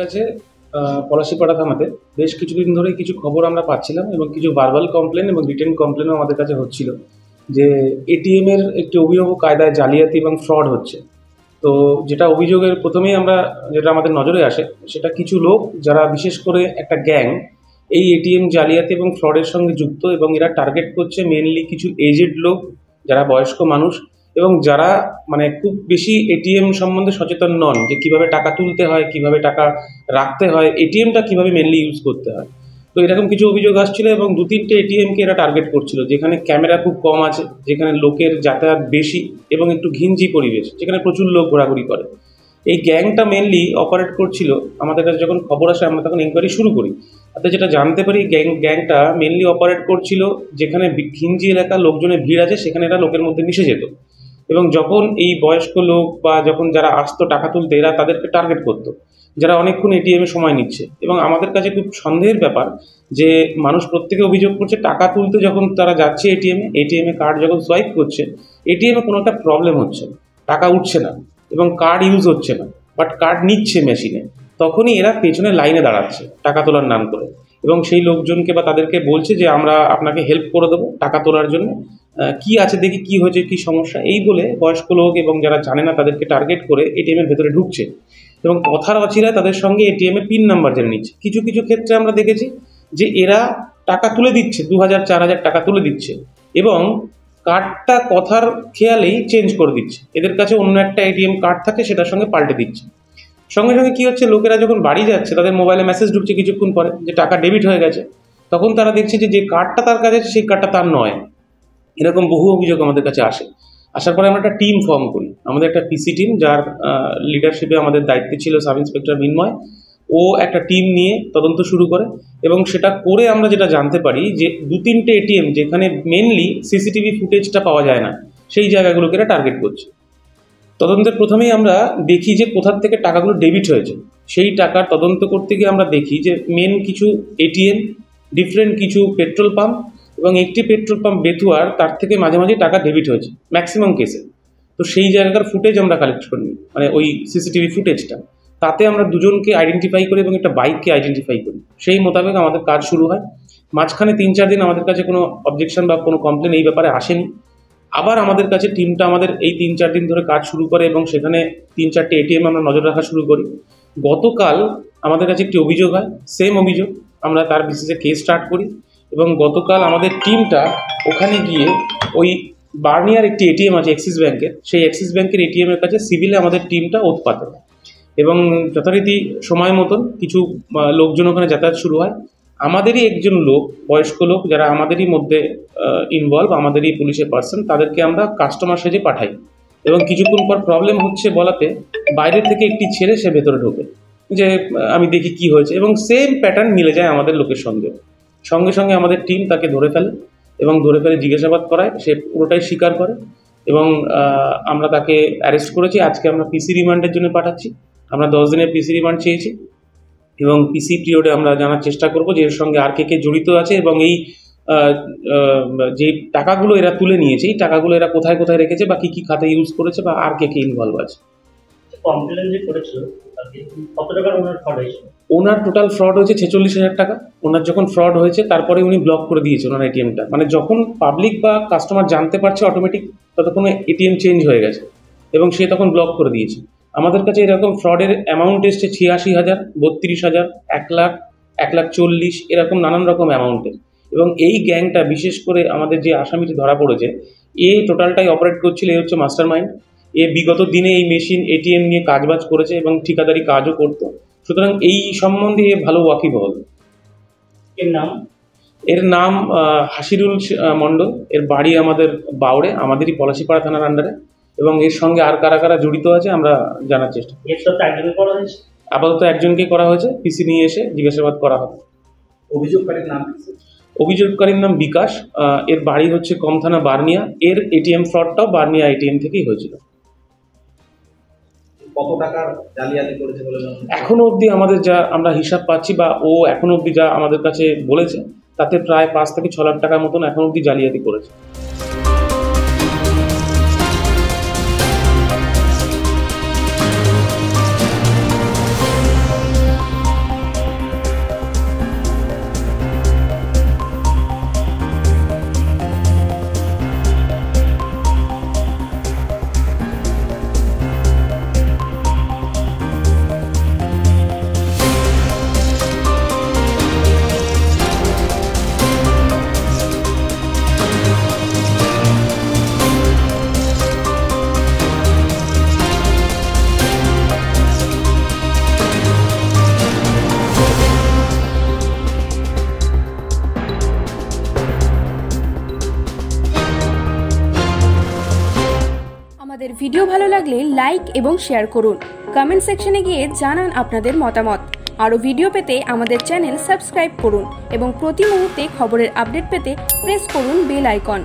কাছে পলাশীপাড়া থানাতে বেশ কিছুদিন ধরে কিছু খবর আমরা পাচ্ছিলাম এবং কিছু ভার্বাল কমপ্লেন এবং রিটেন কমপ্লেনও আমাদের কাছে হচ্ছিল যে এটিএম এর একটি অভিনব কায়দায় জালিয়াতি এবং ফ্রড হচ্ছে। তো যেটা অভিযোগের প্রথমেই যেটা আমাদের নজরে আসে সেটা কিছু লোক যারা বিশেষ করে একটা গ্যাং এই এটিএম জালিয়াতি এবং ফ্রডের সঙ্গে যুক্ত, এবং এরা টার্গেট করছে মেনলি কিছু এজেড লোক, যারা বয়স্ক মানুষ এবং যারা মানে খুব বেশি এটিএম সম্বন্ধে সচেতন নন, যে কিভাবে টাকা তুলতে হয়, কিভাবে টাকা রাখতে হয়, এটিএমটা কিভাবে মেনলি ইউজ করতে হয়। তো এরকম কিছু অভিযোগ আসছিল এবং 2-3টে এটিএমকে এরা টার্গেট করছিল, যেখানে ক্যামেরা খুব কম আছে, যেখানে লোকের যাতায়াত বেশি এবং একটু ঘিঞ্জি পরিবেশ, যেখানে প্রচুর লোক ঘোরাঘুরি করে। এই গ্যাংটা মেনলি অপারেট করছিল। আমাদের কাছে যখন খবর আসে আমরা তখন ইনকোয়ারি শুরু করি, তাতে যেটা জানতে পারি গ্যাংটা মেনলি অপারেট করছিল যেখানে ঘিঞ্জি এলাকা লোকজনের ভিড় আছে, সেখানে এরা লোকের মধ্যে মিশে যেত এবং যখন এই বয়স্ক লোক বা যখন যারা আসতো টাকা তুলতে, এরা তাদেরকে টার্গেট করতো, যারা অনেকক্ষণ এটিএমে সময় নিচ্ছে। এবং আমাদের কাছে খুব সন্দেহের ব্যাপার যে মানুষ প্রত্যেকে অভিযোগ করছে টাকা তুলতে যখন তারা যাচ্ছে এটিএমে কার্ড যখন সোয়াইপ করছে, এটিএমে কোনো একটা প্রবলেম হচ্ছে, টাকা উঠছে না এবং কার্ড ইউজ হচ্ছে না, বাট কার্ড নিচ্ছে মেশিনে, তখনই এরা পেছনে লাইনে দাঁড়াচ্ছে টাকা তোলার নাম করে এবং সেই লোকজনকে বা তাদেরকে বলছে যে আমরা আপনাকে হেল্প করে দেবো টাকা তোলার জন্য, কি আছে দেখি, কি হয়েছে, কি সমস্যা, এই বলে বয়স্ক লোক এবং যারা জানে না তাদেরকে টার্গেট করে এটিএমের ভেতরে ঢুকছে এবং কথার অচিরায় তাদের সঙ্গে এটিএমের পিন নাম্বার জেনে নিচ্ছে। কিছু কিছু ক্ষেত্রে আমরা দেখেছি যে এরা টাকা তুলে দিচ্ছে, 2000-4000 টাকা তুলে দিচ্ছে এবং কার্ডটা কথার খেয়ালেই চেঞ্জ করে দিচ্ছে। এদের কাছে অন্য একটা এটিএম কার্ড থাকে, সেটার সঙ্গে পাল্টে দিচ্ছে। সঙ্গে সঙ্গে কী হচ্ছে, লোকেরা যখন বাড়ি যাচ্ছে তাদের মোবাইলে মেসেজ ঢুকছে কিছুক্ষণ পরে যে টাকা ডেবিট হয়ে গেছে, তখন তারা দেখছে যে কার্ডটা তার কাছে আছে সেই কার্ডটা তার নয়। এরকম বহু অভিযোগ আমাদের কাছে আসার পরে আমরা একটা টিম ফর্ম করি, আমাদের একটা পিসি টিম, যার লিডারশিপে আমাদের দায়িত্বে ছিল সাব ইন্সপেক্টর মিন্ময়। ও একটা টিম নিয়ে তদন্ত শুরু করে এবং সেটা করে আমরা যেটা জানতে পারি যে 2-3টে এটিএম যেখানে মেনলি সিসিটিভি ফুটেজটা পাওয়া যায় না, সেই জায়গাগুলোকে এরা টার্গেট করছে। তদন্তের প্রথমেই আমরা দেখি যে কোথার থেকে টাকাগুলো ডেবিট হয়েছে। সেই টাকার তদন্ত করতে গিয়ে আমরা দেখি যে মেন কিছু এটিএম, ডিফারেন্ট কিছু পেট্রোল পাম্প এবং একটি পেট্রোল পাম্প বেতুয়ার, তার থেকে মাঝে মাঝে টাকা ডেবিট হয়েছে ম্যাক্সিমাম কেসে। তো সেই জায়গার ফুটেজ আমরা কালেক্ট করি, মানে ওই সিসিটিভি ফুটেজটা, তাতে আমরা দুজনকে আইডেন্টিফাই করি এবং একটা বাইককে আইডেন্টিফাই করি। সেই মোতাবেক আমাদের কাজ শুরু হয়। মাঝখানে 3-4 দিন আমাদের কাছে কোনো অবজেকশন বা কোনো কমপ্লেন এই ব্যাপারে আসেনি। আবার আমাদের কাছে টিমটা আমাদের এই 3-4 দিন ধরে কাজ শুরু করে এবং সেখানে 3-4টে এটিএম আমরা নজর রাখা শুরু করি। গতকাল আমাদের কাছে একটি অভিযোগ হয়, সেম অভিযোগ, আমরা তার বেসিসে কেস স্টার্ট করি এবং গতকাল আমাদের টিমটা ওখানে গিয়ে ওই বার্নিয়ার একটি এটিএম আছে অ্যাক্সিস ব্যাংকের, সেই অ্যাক্সিস ব্যাংকের এটিএমের কাছে সিভিলে আমাদের টিমটা ওথ পাতে এবং যথারীতি সময় মতন কিছু লোকজন ওখানে যাতায়াত শুরু হয়। আমাদেরই একজন লোক, বয়স্ক লোক, যারা আমাদেরই মধ্যে ইনভলভ, আমাদেরই পুলিশের পার্সন, তাদেরকে আমরা কাস্টমার সেজে পাঠাই এবং কিছুক্ষণ পর প্রবলেম হচ্ছে বলাতে বাইরে থেকে একটি ছেলে সে ভেতরে ঢোকে, যে আমি দেখি কি হয়েছে, এবং সেম প্যাটার্ন মিলে যায় আমাদের লোকের সঙ্গে। সঙ্গে সঙ্গে আমাদের টিম তাকে ধরে ফেলে এবং ধরে ফেলে জিজ্ঞাসাবাদ করায়, সে পুরোটাই স্বীকার করে এবং আমরা তাকে অ্যারেস্ট করেছি। আজকে আমরা পিসি রিমান্ডের জন্য পাঠাচ্ছি। আমরা 10 দিনের পিসি রিমান্ড চেয়েছি এবং পিসি পিরিয়ডে আমরা জানার চেষ্টা করব যে এর সঙ্গে আর কে জড়িত আছে এবং এই যে টাকাগুলো এরা তুলে নিয়েছে, এই টাকাগুলো এরা কোথায় কোথায় রেখেছে বা কী খাতে ইউজ করেছে বা আর কে ইনভলভ আছে। কমপ্লেন যে করেছিল কত টাকার ওনার ফ্রড হয়েছিল? ওনার টোটাল ফ্রড হয়েছে 46,000 টাকা। ওনার যখন ফ্রড হয়েছে তারপরে উনি ব্লক করে দিয়েছে ওনার এটিএমটা, মানে যখন পাবলিক বা কাস্টমার জানতে পারছে অটোমেটিক ততক্ষণে এটিএম চেঞ্জ হয়ে গেছে এবং সে তখন ব্লক করে দিয়েছে। আমাদের কাছে এরকম ফ্রডের অ্যামাউন্ট এসছে 86,000, 32,000, 1 লাখ, 1,40,000, এরকম নানান রকম অ্যামাউন্টের। এবং এই গ্যাংটা বিশেষ করে আমাদের যে আসামিটি ধরা পড়েছে, এ টোটালটাই অপারেট করছিল, এ হচ্ছে মাস্টার মাইন্ড। এ বিগত দিনে এই মেশিন এটিএম নিয়ে কাজবাজ করেছে এবং ঠিকাদারি কাজও করতো, সুতরাং এই সম্বন্ধে এ ভালো ওয়াকিবহল। এর নাম হাসিরুল মণ্ডল। এর বাড়ি আমাদের বাউড়ে, আমাদেরই পলাশীপাড়া থানার আন্ডারে, এবং এর সঙ্গে আর কারা কারা জড়িত আছে আমরা জানার চেষ্টা করি। আপাতত একজনকে করা হয়েছে, পিসি নিয়ে এসে জিজ্ঞাসাবাদ করা হবে। অভিযোগকারীর নাম বিকাশ। এর বাড়ি হচ্ছে কমথানা বার্নিয়া। এর এটিএম ফ্রডটাও বার্নিয়া এটিএম থেকেই হয়েছিল। কত টাকার জালিয়াতি করেছে বলে এখনো অবধি আমাদের যা আমরা হিসাব পাচ্ছি বা ও এখনো অবধি যা আমাদের কাছে বলেছে, তাতে প্রায় 5 থেকে 6 লাখ টাকার মতন এখনো অবধি জালিয়াতি করেছে। আমাদের ভিডিও ভালো লাগলে লাইক এবং শেয়ার করুন। কমেন্ট সেকশনে গিয়ে জানান আপনাদের মতামত। আরও ভিডিও পেতে আমাদের চ্যানেল সাবস্ক্রাইব করুন এবং প্রতি মুহূর্তে খবরের আপডেট পেতে প্রেস করুন বেল আইকন।